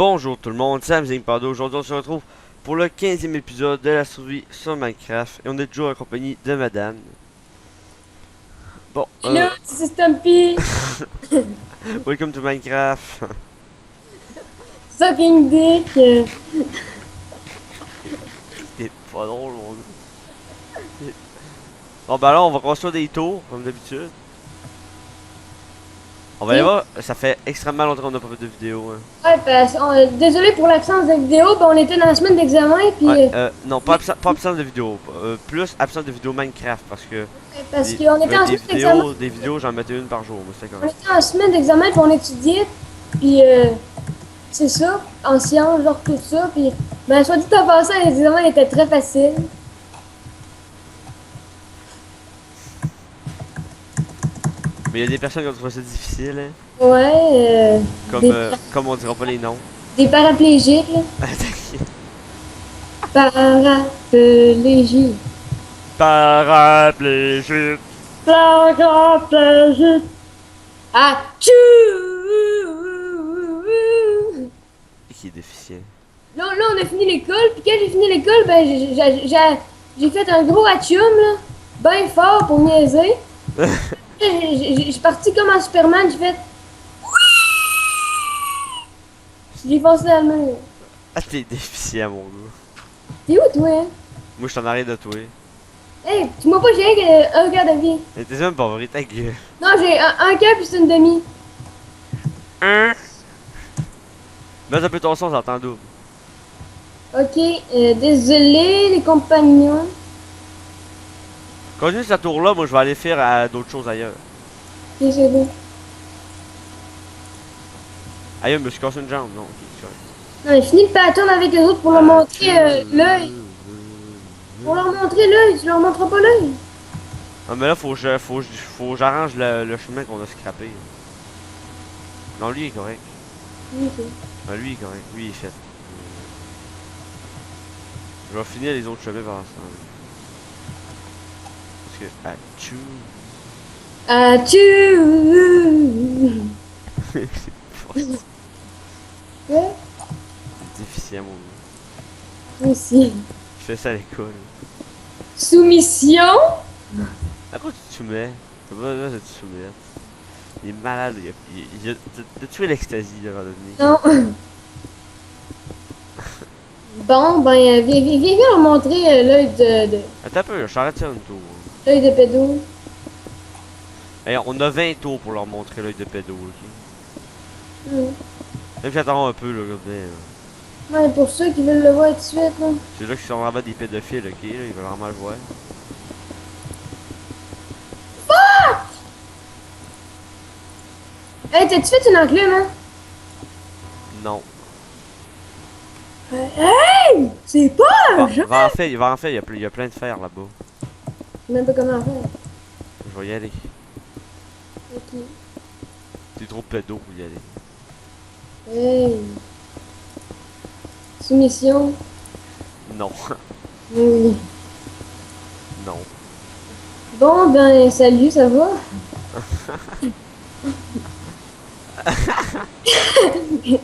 Bonjour tout le monde, Sam Zingpado. Aujourd'hui on se retrouve pour le 15e épisode de la survie sur Minecraft. Et on est toujours en compagnie de madame. Bon, Hello, c'est Stumpy. welcome to Minecraft. Sucking dick. T'es pas drôle mon gars. Bon bah là on va construire des tours comme d'habitude. On va aller voir, ça fait extrêmement longtemps qu'on n'a pas fait de vidéo. Hein. Ouais, désolé pour l'absence de vidéo, on était dans la semaine d'examen, puis Ouais, non, pas absence de vidéo, plus absence de vidéo Minecraft parce que parce qu'on était en semaine d'examen. des vidéos j'en mettais une par jour, mais c'était On correct. était en semaine d'examen, puis on étudiait, puis c'est ça, en sciences, genre tout ça, puis ben, soit dit en passant, les examens étaient très faciles. Mais il y a des personnes qui ont trouvé ça difficile, hein. Ouais, Comme, des, comme on dira pas les noms. des paraplégiques, là. Paraplégiques. Paraplégique. Paraplégiques. Ah, tchou! Qui est déficient. Là, on a fini l'école, puis quand j'ai fini l'école, ben, j'ai fait un gros atchoum, là, ben fort pour niaiser. J'ai parti comme un Superman, j'ai fait... J'ai foncé dans le mur. Ah, t'es déficient, mon gars. T'es où, toi, hein? Moi, je t'en arrête de toi. Hey, tu m'as pas géré un quart de vie. Mais t'es même pas vrai, ta gueule. Non, j'ai un quart puis c'est une demi. Hein? Mets un peu ton son, j'entends double. Ok, désolé, les compagnons. Continue ce tour-là, moi, je vais aller faire d'autres choses ailleurs. Ok, c'est bon. Ailleurs, je me suis cassé une jambe, non, ok, c'est correct. Non, mais finis le pattern avec les autres pour leur montrer l'œil. Pour leur montrer l'œil, tu leur montres pas l'œil. Ah, mais là, faut que j'arrange le chemin qu'on a scrappé. Non, lui, il est correct. Ok. Ah, lui, il est correct. Lui, il est fait. Je vais finir les autres chemins par l'instant. Parce que. Ah, tchou. Ah, tu. Quoi? C'est déficient, mon gars. Moi aussi. Je fais ça à l'école. Soumission? À quoi tu te soumets? T'as pas besoin de te soumettre. Il est malade, t'as tué l'ecstasy, là, à un moment donné. Non. Bon, ben, viens leur montrer l'œil Attends un peu, je t'arrête ça une tour. l'œil de pédo. Hey, on a 20 tours pour leur montrer l'œil de pédo, ok? Hmm. Même si j'attends un peu, là, regardez. Ouais, pour ceux qui veulent le voir tout de suite, là. C'est là qu'ils sont vraiment des pédophiles, ok? Là, ils veulent vraiment le voir. Hey, t'as-tu fait une enclume, hein? Non. Hey! C'est pas un jeu! Va en fait, il y a plein de fer là-bas. Je sais même pas comment faire. Je vais y aller. Ok. T'es trop pédo pour y aller. Hey! Soumission? Non. Oui. Non. Bon, ben, salut, ça va?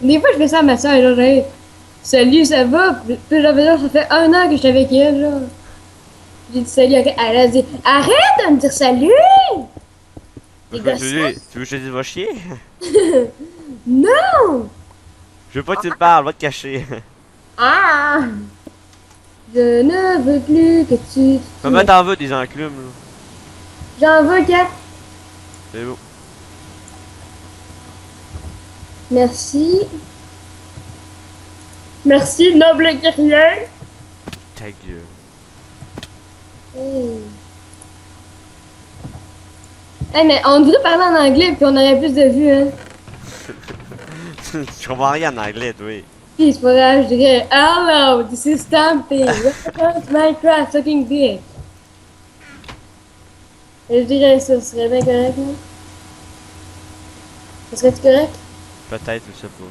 Des fois, je fais ça à ma soeur, genre, hey, salut, ça va? Puis j'avais dire, ça fait 1 an que j'étais avec elle, là. J'ai dit salut, elle a dit, arrête de me dire salut! T'es Tu gossant? veux que je te dise va chier? Non! Je veux pas que tu me parles, va te cacher. Ah! Je ne veux plus que tu... Comment t'en veux des enclumes, là? J'en veux 4. C'est beau. Merci. Merci, noble guerrier. Ta gueule. Hey. Hey, mais on devrait parler en anglais puis on aurait plus de vues, hein. Tu comprends rien en anglais, toi. Puis c'est pas grave, je dirais hello, this is Stampy. Welcome to Minecraft sucking dick. Et je dirais ça, ce serait bien correct, non? Ça serait-tu correct? Peut-être, je sais pas.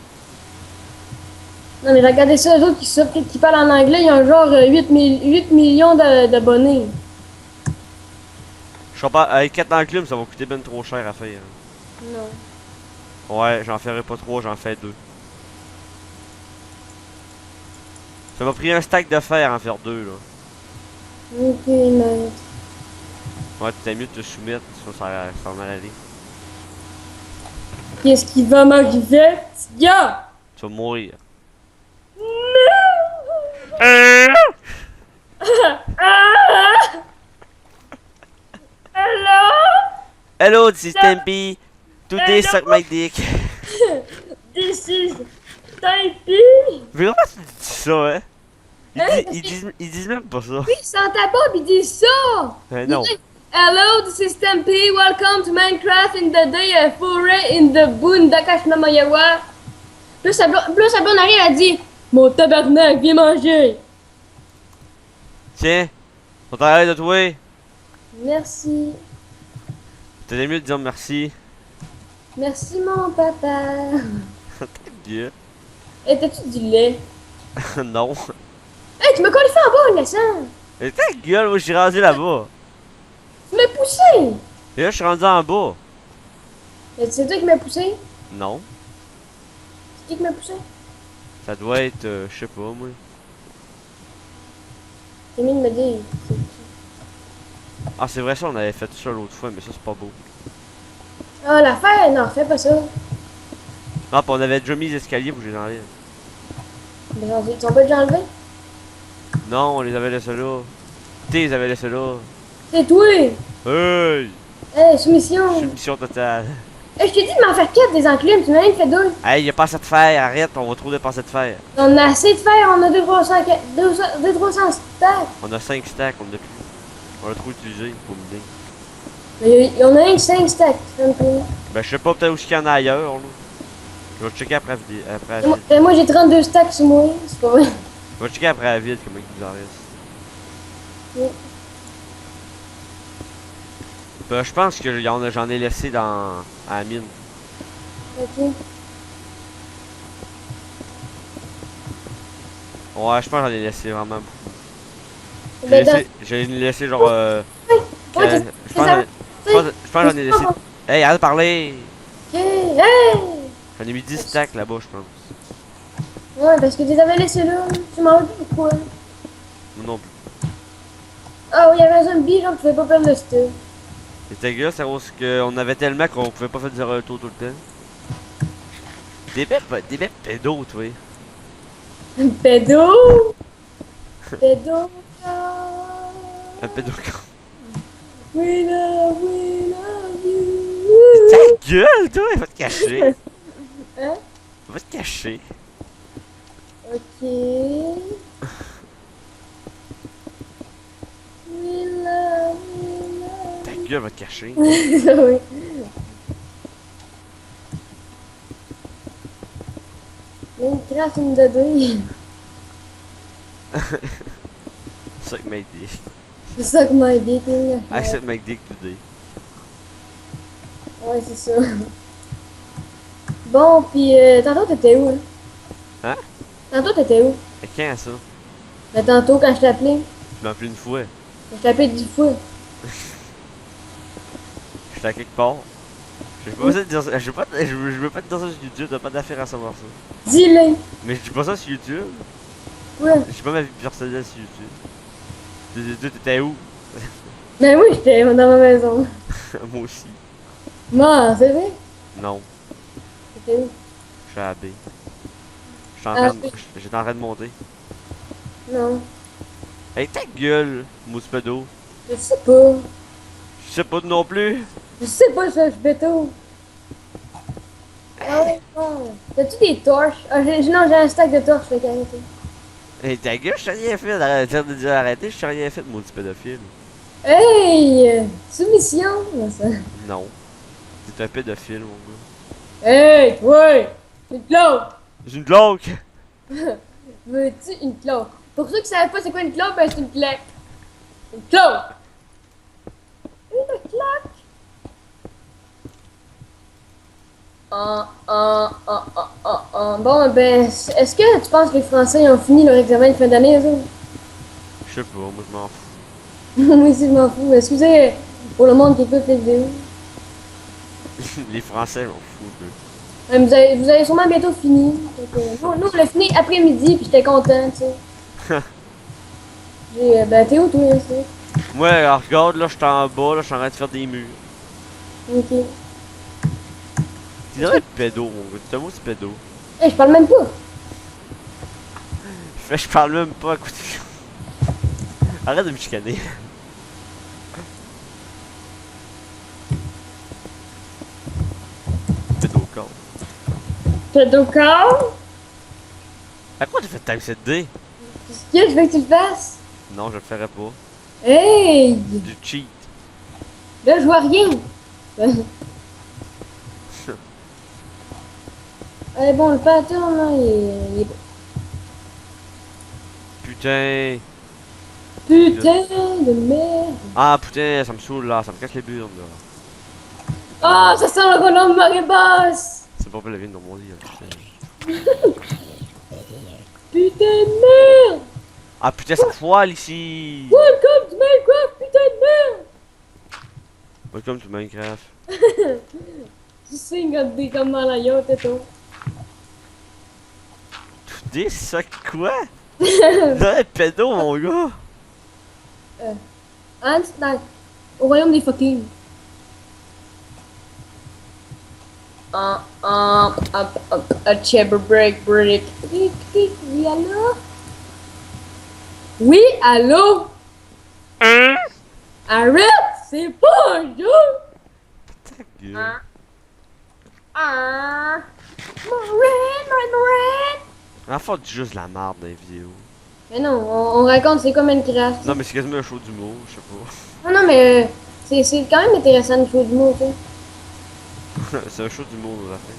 Non, mais regardez ça, les autres qui parlent en anglais, ils ont genre 8 millions d'abonnés. Je sais pas, avec 4 enclumes, ça va coûter ben trop cher à faire. Non. Ouais, j'en ferai pas 3, j'en fais 2. Ça m'a pris un stack de fer à en faire 2 là. Ok, nice. Ouais, t'as mieux de te soumettre, sinon ça va mal aller. Qu'est-ce qui va m'arriver? Ya! Tu vas mourir. Ah! Hello? Hello, this is Tempi. Today Hello. suck my dick. This is Typee. Mais comment tu dis ça, hein? Hein? Ils disent même pas ça. Oui, Santa Bob, il dit ça! Non. Il dit, hello, this is Tempe. Welcome to Minecraft in the day of foray in the Boondakashmamayawa. Plus sa blonde arrive, elle dit, mon tabarnak, viens manger. Tiens, on t'arrête de toi. Merci. T'as mieux de dire merci. Merci, mon papa. Ta gueule. Et t'as-tu du lait? Non. Hey, tu m'as collé en bas, innocent. Et ta gueule, moi je suis rendu là-bas. Tu m'as poussé. Et là je suis rendu en bas. Et c'est toi qui m'as poussé? Non. C'est qui m'a poussé? Ça doit être, je sais pas moi. T'es mieux de me dire. Ah c'est vrai ça, on avait fait ça l'autre fois, mais ça c'est pas beau. Ah, l'affaire? Non, fais pas ça. Ah, pis on avait déjà mis les escaliers pour que je les enlève. Mais genre, ils sont pas déjà enlevés? Non, on les avait laissés là. T'es les avais laissés là. C'est toi! Hey! Hey, soumission! Submission totale. Hey, je t'ai dit de m'en faire 4 des enclumes, tu m'as rien fait 2. Hey, y'a pas assez de fer, arrête, on va trop dépenser de fer. On a assez de fer, on a 200-300 stacks. On a 5 stacks, on a plus. On l'a trop utilisé, faut me dire. Mais il y en a un que 5 stacks, c'est un peu. Ben je sais pas, peut-être où il y en a ailleurs là. Je vais checker après la ville. Moi j'ai 32 stacks sur moi, c'est pas vrai. Je vais checker après la ville comment il nous en reste. Oui. Ben je pense que j'en ai laissé dans à la mine. Ok. Ouais, je pense que j'en ai laissé vraiment beaucoup. Ben, J'ai laissé genre Ouais, je pense ça. je pense que j'en ai laissé. Hey, arrête de parler! Ok, hey! J'en ai mis 10 stacks là-bas, je pense. Ouais, parce que tu les avais laissés là. Tu m'en veux pourquoi? Moi non plus. Ah oui, il y avait un zombie, genre, tu pouvais pas perdre le stuff. C'était gars, c'est parce qu'on avait tellement qu'on pouvait pas faire des retours tout le temps. Des bêtes pédos, toi. Pédo! Pédo! Un pédo. We love you! Ta gueule, toi, va te cacher. Hein? Va te cacher. Ok. We love Ta gueule, va te cacher. oui. Minecraft in the day. Suck my dick. C'est ça que m'a aidé, t'es. I suck my dick today. Ouais, c'est ça. Bon, pis tantôt t'étais où, hein? Hein? Tantôt t'étais où? Et quand ça? Ben, tantôt quand je t'ai appelé. Tu m'as appelé une fois. Je t'ai appelé 10 fois. J'étais à quelque part. Je vais pas te dire ça. Je veux pas te dire ça sur YouTube, t'as pas d'affaire à savoir ça. Dis-le. Mais je dis pas ça sur YouTube. Ouais. J'ai pas ma vie personnelle sur YouTube. T'étais où? Ben oui, j'étais dans ma maison. Moi aussi. Non, c'est vrai? Non, C'était où? je suis à B. J'étais en train de monter. Non. Hey, ta gueule, mousse-pedo. Je sais pas. Je sais pas non plus. Je sais pas, je fais tout. Ah ouais, non. T'as-tu des torches? Ah, non, j'ai un stack de torches, fait qu'arrêter. Hey, ta gueule, je t'ai rien fait. Arrête de dire arrêter, je t'ai rien fait, maudit pédophile. Hey! Soumission! Non, ça. Non. T'es un pédophile, mon gars. Hey, ouais! Une clope! J'ai une glauque! Veux-tu une clope? Pour ceux qui savent pas c'est quoi une clope, ben c'est une claque. Une clope! Une claque! Bon, ben, est-ce que tu penses que les Français ont fini leur examen de fin d'année, eux autres? Je sais pas, moi je m'en fous. Moi aussi, je m'en fous. Excusez pour le monde qui écoute les vidéos. Les Français, je m'en fous, peu. Vous avez sûrement bientôt fini. Donc, nous, on l'a fini après-midi, puis j'étais content, tu sais. Ben, t'es où, toi, ici? Moi, alors, regarde, là, je suis en bas, là, je suis en train de faire des murs. Ok. Tu dirais pédo, mon gars. C'est un mot, c'est pédo. Hey, je parle même pas. Je parle même pas à côté. Arrête de me chicaner. Pédo con. Pédocal? À quoi tu fais time 7D? Qu'est-ce que je veux que tu le fasses? Non, je le ferai pas. Hey! Du cheat. Là, je vois rien. Eh bon, le pattern, là, il est... Putain. Putain de merde. Ah, putain, ça me saoule là, ça me casse les burnes là. Ah, ça sent le volant de marée basse. C'est pas pour la vie dans mon lit. Là, putain. Putain de merde. Ah, putain, ça foile ici. Welcome to Minecraft, putain de merde. Welcome to Minecraft. Tu sais, regardez comment la yacht est tout. Tu dis ça quoi? Non, pédo, mon gars. Einstein, au royaume des fucking. A chamber break. Oui, allô? Oui, allô? Arrête, c'est pas un jeu! Ta gueule. Morin! En fait, tu juste la merde dans les vidéos. Mais non, on raconte c'est comme Minecraft. Non, mais c'est quasiment un show d'humour, je sais pas. Non, mais c'est quand même intéressant de jouer du mot, tu sais. C'est un show d'humour, la fin.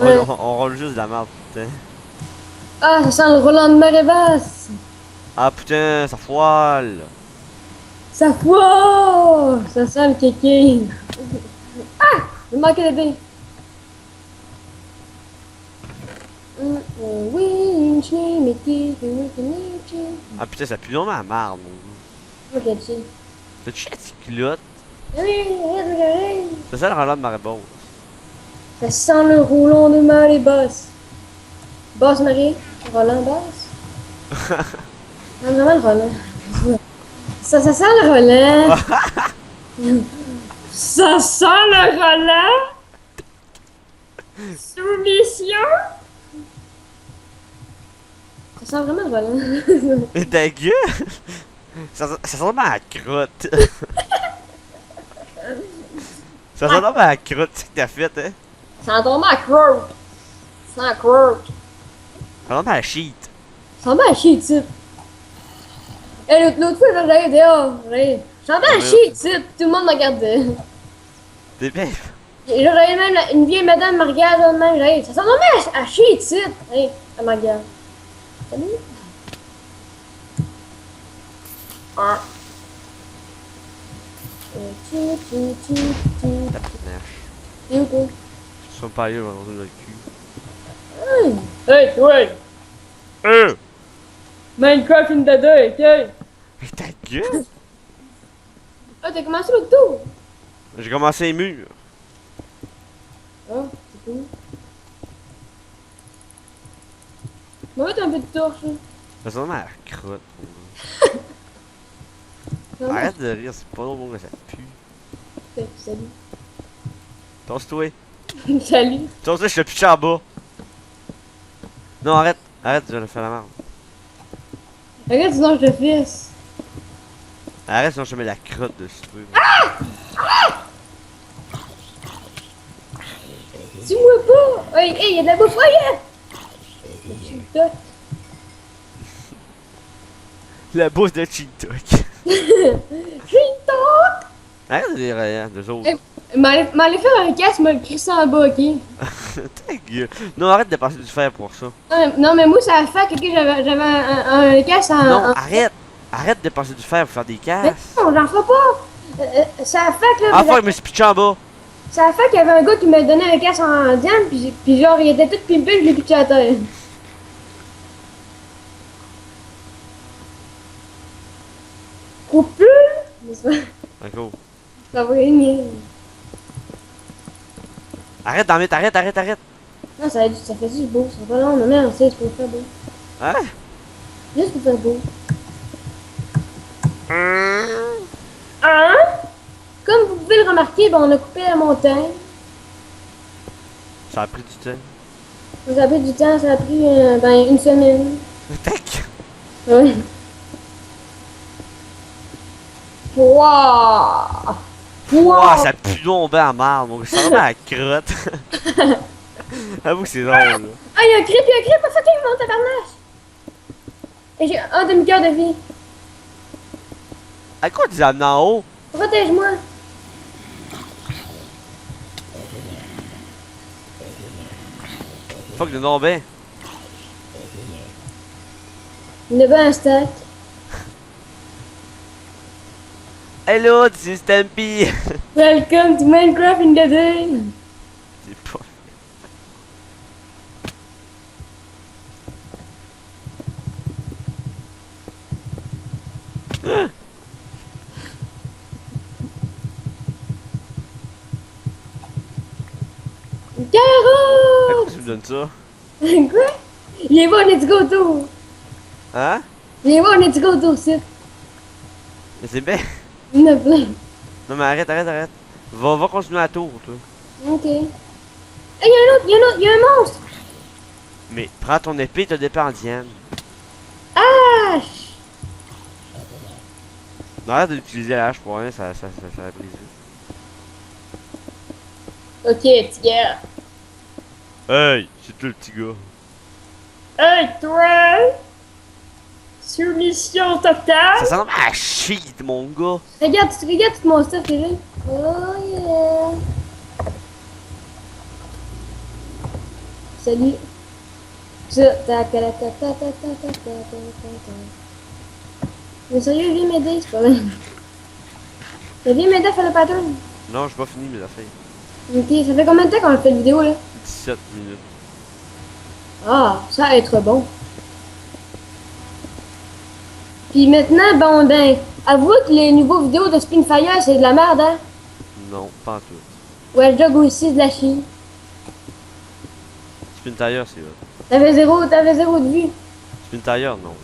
Ouais. On roule juste de la merde, putain. Ah, ça sent le Roland de marée basse! Ah, putain, ça foile. Ça foire! Ça sent le kéké! Ah! J'ai manqué de dés! Oui, une chez mais qui Ah, putain, ça pue vraiment la merde, mon gars. Ok, tu sais. T'as-tu la petite culotte? Oui, C'est ça le Roland de marée basse. ça sent le roulant de marée basse. Basse marée? Roland basse? Non, vraiment le Roland. Ça sent le Roland. Ça sent le Roland. Soumission. Ça sent vraiment le Roland. Mais ta gueule! Ça sent vraiment la crotte. Ça sent vraiment la crotte, c'est ce que t'as fait, hein? Ça sent vraiment la crotte. Ça sent la crotte. Ça sent vraiment la shit. Ça sent bien la chier ici. Eh, l'autre fois, j'allais dehors. Ça sent bien la chier ici. Tout le monde me regardait. T'es bien. J'aurais même une vieille madame me regarde même. Ça sent vraiment à chier ici. Hey, elle me regarde. Salut. Ah. Ta panache. T'es où, toi? Je suis pas allé dans le cul. Hey, toi! Minecraft in the day, ok? Mais ta gueule! Ah, t'as commencé l'autre tour? J'ai commencé les murs. Ah, c'est cool. On va mettre un peu de torche, là. Ça sent vraiment la crotte. Ça va? Arrête de rire, c'est pas drôle, mais ça pue. Salut. Tosse-toi. Salut. Tosse-toi, je te pitch en bas. Non, arrête. Arrête, je vais faire la merde. Regarde, sinon je te fisse. Arrête, sinon je te mets la crotte dessus. toi. Tu vois pas? Hey, y'a de la bouffe, regarde! Tu me toques. La bouffe de TikTok. J'ai une toque! Arrête de dire rien, deux autres. Hey. M'allez faire un casque, me le crisser en bas, ok? Ta gueule. Non, arrête de passer du fer pour ça. Non, mais moi, ça a fait que j'avais un casque en... Non, arrête. Arrête de passer du fer pour faire des Mais casses. non, j'en fais pas! Ça a fait que là... Ah, fuck, je me suis pitché en bas. Ça a fait qu'il y avait un gars qui m'a donné un casque en diamant, puis genre, il était tout pimpé, je l'ai pitché à terre. Couple? D'accord. Ça va gagner. Arrête d'en mettre, arrête. Non, ça fait juste beau, ça va pas long, mais non, c'est pour faire beau. Hein? Juste pour faire beau. Hein? Comme vous pouvez le remarquer, ben, on a coupé la montagne. Ça a pris du temps. Ça a pris du temps, ça a pris ben, une semaine. Tac! Ouais. Wouah! Ouah, ça pue donc ben à marde, donc ça ressemble à la crotte. Avoue que c'est drôle, là. Ah, il y a un creep, fucking mon tabarnak! Et j'ai un demi-cœur de vie. À quoi tu les as amenés en haut? Protège-moi. Fuck de non ben. Il y en a un stack. Hello, this is Stampy! Welcome to Minecraft in the day. C'est pas. Caro! Pourquoi tu me donnes ça? Quoi? Viens voir, let's go tour. Hein? Viens voir, let's go tour, c'est. Mais c'est bien. Il y en a plein. Non mais arrête. Va continuer la tour, toi. Ok. Hey, il y a un autre, il y a un monstre. Mais prends ton épée, t'as d'épée en diamant. Ah! Non, arrête d'utiliser la hache pour rien, ça va briser. Ok, petit gars. Hey, c'est toi le petit gars. Hey, toi! Soumission totale! Ça ressemble à la shit, mon gars. Regarde tout mon stuff que j'ai. Oh yeah! Salut! Ça, mais sérieux, viens m'aider, c'est pas vrai. Viens m'aider à faire le pattern. Non, j'ai pas fini mes affaires. Ok, ça fait combien de temps qu'on a fait la vidéo là? 17 minutes. Ah, ça va être bon. Puis maintenant, bon ben, avouez que les nouveaux vidéos de Spinfire c'est de la merde, hein? Non, pas en tout. Well Jog aussi de la chine. Spin Tire, c'est hot. T'avais zéro de vue. Spin Tire, non.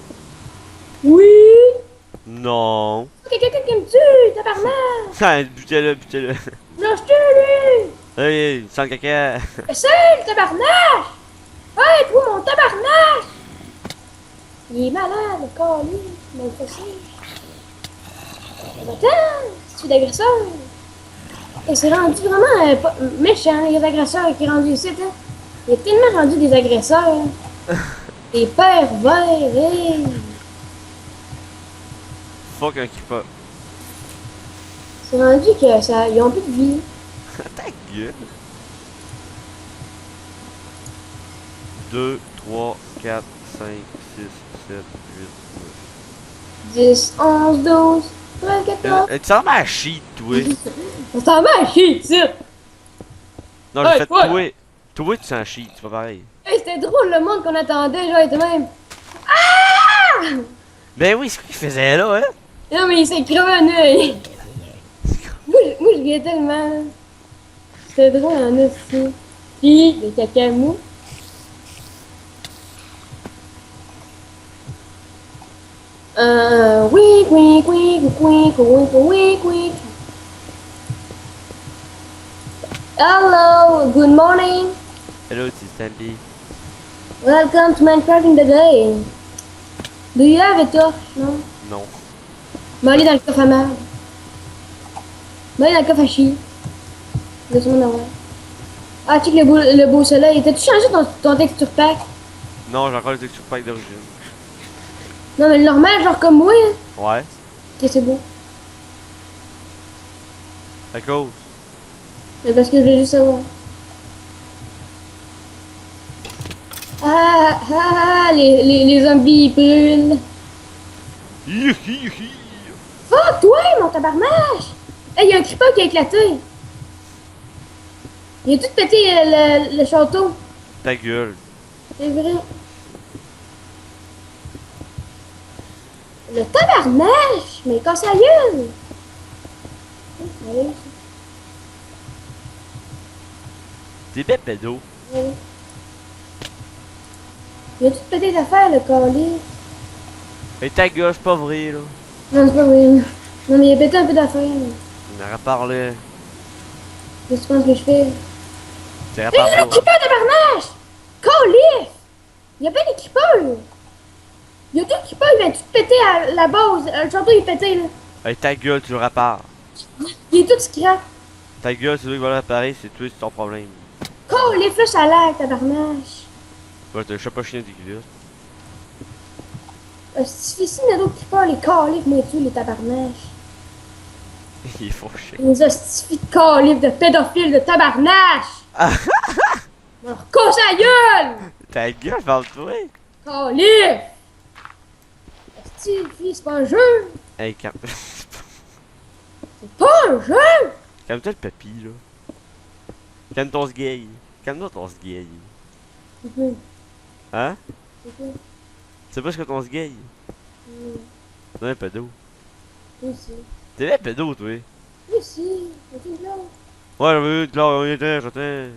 Oui! Non. Ok, quelqu'un qui me tue, tabarnak! Ah, butez-le. Lâche-tu, lui! Hey, sans caca. Essaye, tabarnak! Hey, toi, mon tabarnak! Il est malade, le corps, lui. Il m'a fessé. Attends, c'est d'agresseur. Et c'est rendu vraiment méchant, les agresseurs qui sont rendus ici, hein. Il est tellement rendu des agresseurs. Des pervers, hey! Fuck un qui pas. C'est rendu que ça, ils ont plus de vie. Ta gueule. 2, 3, 4, 5, 6, 7, 8, 10, 11, 12, 13, 14. 9. Tu ressembles à la shit, toi. Ça s'en va à chier, ici! Non, j'ai Hey, fait toi. toi. Toi, tu sens shit, c'est pas pareil. Hey, c'était drôle le monde qu'on attendait, genre, était même. Ben oui, c'est quoi qu'il faisait là, hein? Non, mais il s'est crevé un œil. Moi, je riais tellement. C'était drôle en aussi. Puis, les caca mou. Oui. Hello, good morning. Hello, c'est Stampy. Welcome to Minecraft in the day. Do you have a torch? Non. Non. Va aller dans le coffre à merde. Va aller dans le coffre à chier. Laisse-moi en avoir. Ah, check le beau soleil. T'as-tu changé ton texture pack? Non, j'ai encore le texture pack d'origine. Non, mais le normal, genre comme moi. Hein. Ouais. Ok, c'est beau. À cause. Mais parce que je veux juste savoir. Les zombies ils brûlent. Hihihi. Fuck, toi, mon tabarnak! Hey, y'a un creeper qui a éclaté. Il a tout pété le château. Ta gueule. C'est vrai. Le tabarnak! Mais il casse la gueule! Allez, T'es bête, pédo. allez. Il a tout pété d'affaires, le colis. Mais ta gueule, c'est pas vrai, là. Non, c'est pas vrai. Non, mais il a pété un peu d'affaires. On a reparlé. Qu'est-ce que tu penses que je fais? Tu Hé, répares là, pas. creeper de barnage! Colif! Il y a plein de creepers! Il y a deux creepers, il vient tout péter à la base. Le château, il est pété, là. Hey, ta gueule, tu le répares. Il est tout scrap. Ta gueule, c'est toi qui va le réparer, c'est toi, c'est ton problème. Colif, là, ça lag, tabarnache. Ouais, t'as le chat pas chien tes culottes. Si ici, il y a d'autres creepers, les colifs, moi, tu les tabarnaches. Il est fauché. Les hostifis de colifs, de pédophiles, de tabarnache! Alors, couche à gueule! Ta gueule, parle-toi. Colif! Hostifie, c'est pas un jeu! Hey, calme. C'est pas un jeu! Calme-toi le papy, là. Calme ton sgay. Calme-toi ton sgay. C'est quoi? Hein? C'est quoi? Tu sais pas ce que ton sgay? C'est un pédo. Oui, si. T'es un pédo, toi. Oui, si. C'est là. Ouais, j'avais vu, là, on y était, j'étais.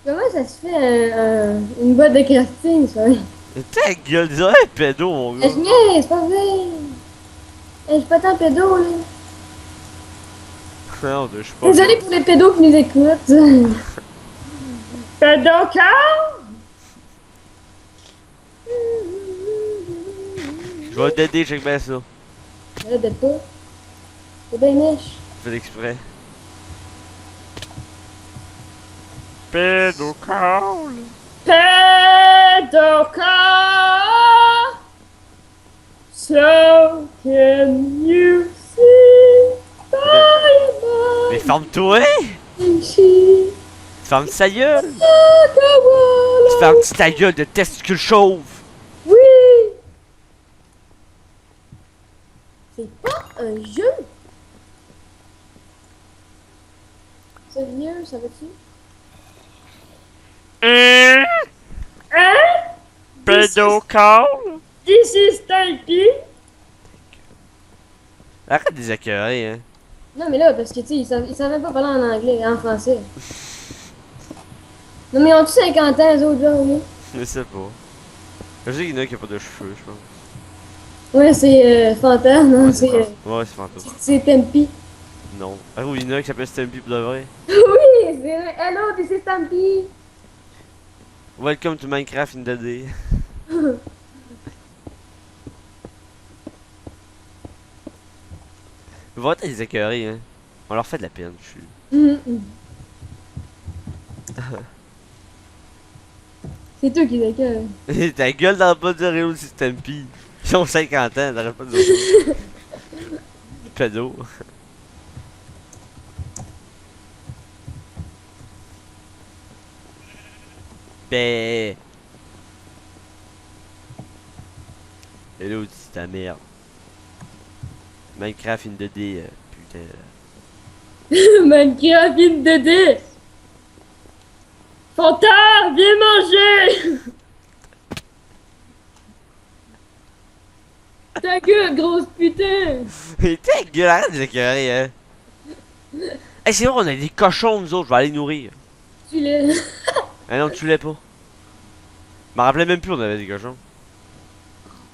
Comment ça se fait une boîte de crafting, ça? Ta gueule, dis un pédo, mon gars. Je niaise, c'est pas vrai! Je suis pas tant pédo, là. Non, je suis pas. Désolé pour les pédos qui nous écoutent. Pédocar! Je vais t'aider, check bien ça. Là, de pas. C'est bien niche. Je fais exprès. Pédo call. Pédocar! So can you see by Mais ferme-toi! my she Ferme ta gueule! Tu Tu fermes ta gueule de testicule chauve! Oui! C'est pas un jeu! Sérieux, ça va-tu? Hein? Hein? Pédo call? This is Typee! Arrête des écœurés, hein. Non, mais là, parce que, tu sais, ils savent même pas parler en anglais, en français. Non, mais ils ont tous 50 ans, les autres, là, oui? Je sais pas. Je sais qu'il y en a qui a pas de cheveux, je pense. Ouais, c'est Fanta, non, Ouais, c'est Ouais, c'est fantôme. c'est Tempi. Non. Ah oui, il y en a qui s'appelle Stampy pour de vrai. Oui, c'est vrai. Hello, this is Tempi. Welcome to Minecraft in the day. Va t'es des écœurés, hein. On leur fait de la peine, je suis. C'est toi qui décolle. Ta gueule dans le bas de Réo c'est Stampy. Ils ont 50 ans, t'arrêtes pas de dire ça. Pédo. Ben. Hello, c'est ta merde. Minecraft in 2D, putain. Minecraft in 2D. Fanta, viens manger. Ta gueule, grosse putain. Mais ta gueule, arrête de les écœurer, hein. Hey, c'est vrai, on a des cochons, nous autres, je vais aller les nourrir. Tu l'es. Ah non, tu l'as pas. Je me rappelais même plus, on avait des cochons.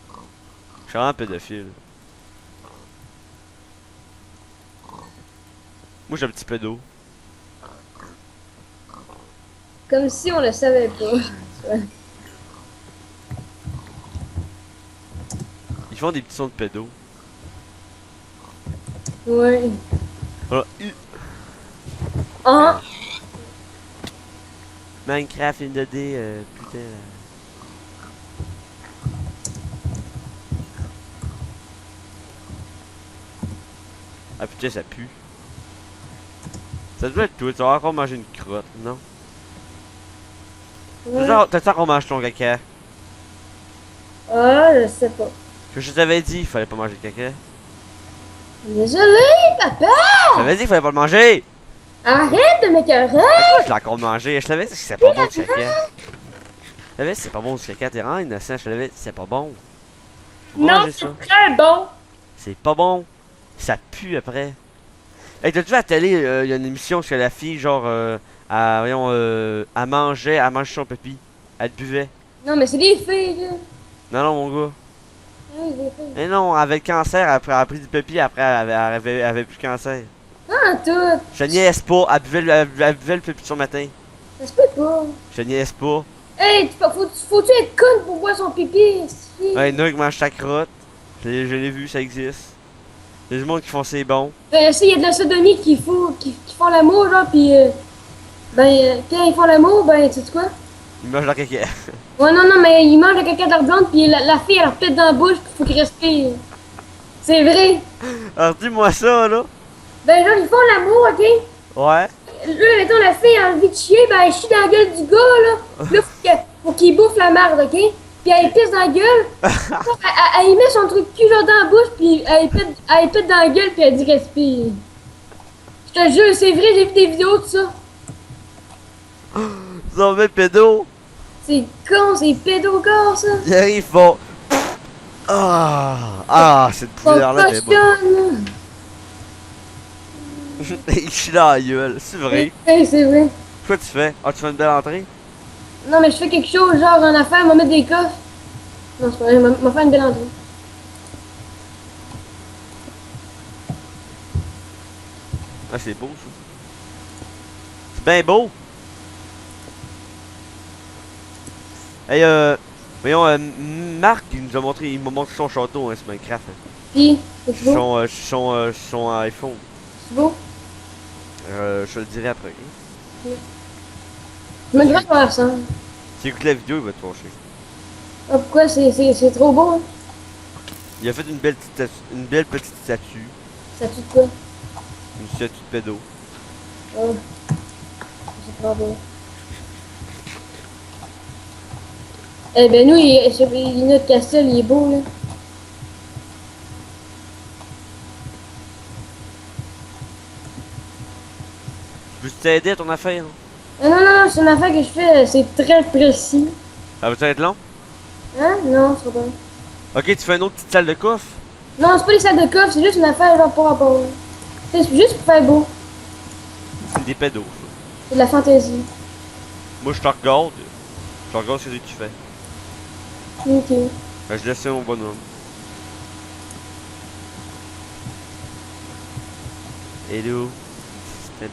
Je suis vraiment un pédophile. Moi, j'ai un petit pédo. Comme si on le savait pas. Ils font des petits sons de pédo. Ouais. Voilà. Ah. Minecraft in 2D, putain. Ah putain, ça pue. Ça doit être toi, tu vas encore manger une crotte, non? Ouais. T'as qu'on mange ton caca? Ah, je sais pas. Que je t'avais dit, il fallait pas manger de caca. Désolé, papa. Je t'avais dit qu'il fallait pas le manger! Arrête de m'écœurer. Pourquoi je l'ai encore mangé? Je savais que c'est pas bon du caca. Je savais que c'est pas bon du caca, t'es vraiment innocent, je savais que c'est pas bon. Faut pas Non, manger c'est ça. très bon. C'est pas bon. Ça pue après. Hey, t'as-tu vu à la télé, il y a une émission où la fille, genre, elle mangeait, elle mangeait son papy. Elle te buvait. Non, mais c'est des filles, là. Non, non, mon gars. Oui, j'ai fait. Mais non, elle avait le cancer, après, elle a pris du pépi, après, elle avait plus de cancer. Ah, tout. Je te niaise pas, elle buvait le pépi de son matin. Ça se peut pas. Je te niaise pas. Hey, faut-tu être con pour boire son pipi? Si. Ouais, il y en a qui mangent ta crotte. Je l'ai vu, ça existe. Il y a du monde qui font c'est bon. Ben, il y a de la sodomie qui font l'amour, genre, pis quand ils font l'amour, ben, tu sais quoi? Ils mangent leur caca. Ouais, non, non, mais ils mangent le caca de leur blonde, pis la fille, elle leur pète dans la bouche, pis faut qu'ils respirent. C'est vrai. Alors dis-moi ça, là. Ben, genre, ils font l'amour, ok? Ouais. Là, mettons, la fille a envie de chier, ben, elle chie dans la gueule du gars, là. Là, faut qu'il bouffe la marde, ok? Puis elle pisse dans la gueule. Elle y met son truc cul, genre, dans la bouche, puis elle pète dans la gueule, puis elle dit respire. Je te jure, c'est vrai, j'ai vu des vidéos de ça. Ils ont mis pédo. C'est con, c'est pédocore, ça. Ils arrivent, ils font. Ah, cette poussière-là, t'es bonne. Cochonne. Il chie dans la gueule, c'est vrai. Oui, c'est vrai. Quoi tu fais? Ah, tu fais une belle entrée? Non, mais je fais quelque chose, genre, en affaire, m'a mettre des coffres. Non, c'est pas vrai, m'a faire une belle entrée. Ah, c'est beau, ça. C'est bien beau. Hey, voyons, Marc, il nous a montré, il m'a montré son château, hein, c'est Minecraft. Hein. Puis, c'est beau. Son iPhone. C'est beau. Je te le dirai après. Ok? Je me dirais faire ça. Si tu écoutes la vidéo, il va te fâcher. Ah, pourquoi c'est trop beau, hein? Il a fait une belle petite statue. Ça tue de quoi? Une statue de pédo. Oh, c'est trop beau. Eh ben, nous, notre castel, il est beau, là. Je peux t'aider à ton affaire? Hein? Ah, non, non, non, c'est une affaire que je fais, c'est très précis. Ça va être long? Hein? Non, c'est pas. Ok, tu fais une autre petite salle de coffre? Non, c'est pas les salles de coffre, c'est juste une affaire, genre, pour rapport. C'est juste pour faire beau. C'est des pédos. C'est de la fantaisie. Moi, je te regarde. Je regarde ce que tu fais. Ok. Ben, je laisse ça mon bonhomme. Hello. Stampy.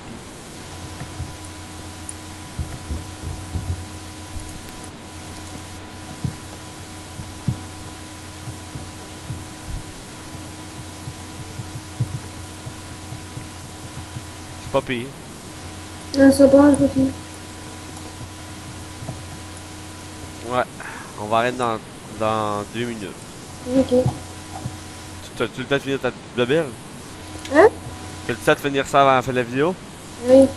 C'est pas pire. Non, c'est pas, je fini. Ouais. On va arrêter dans 2 minutes. Ok. Tu as le temps de finir ta belle? Hein? Tu as le temps de finir ça avant la fin de la vidéo? Oui.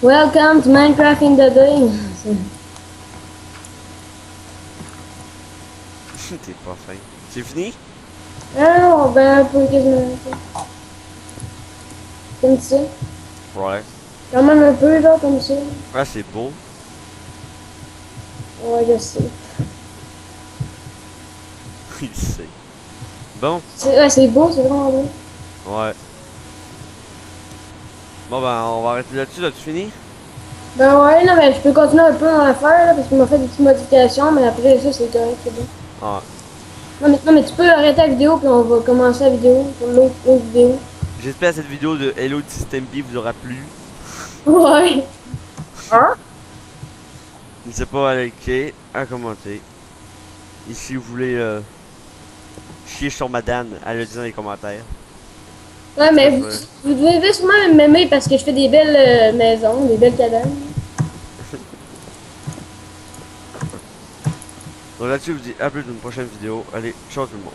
Welcome to Minecraft in the day. T'es pas fin. C'est fini? Ah non, ben, pour quasiment. Comme ça. Ouais. Quand même un peu, genre, comme ça. Ah, c'est beau. Ouais, je sais. Il sait. Bon. Ouais, c'est beau, c'est vraiment beau. Ouais. Bon, ben, on va arrêter là-dessus. As-tu fini? Ben ouais, non, mais je peux continuer un peu dans l'affaire, là, parce qu'il m'a fait des petites modifications, mais après ça, c'est correct, c'est bon. Ah. Non, mais tu peux arrêter la vidéo, puis on va commencer la vidéo, pour l'autre vidéo. J'espère que cette vidéo de Hello Stampy vous aura plu. Ouais. Hein? N'hésitez pas à liker, à commenter. Et si vous voulez chier sur madame, allez le dire dans les commentaires. Ouais, mais vous devez sûrement m'aimer parce que je fais des belles maisons, des belles cabanes. Donc là-dessus, je vous dis à plus d'une prochaine vidéo. Allez, ciao tout le monde.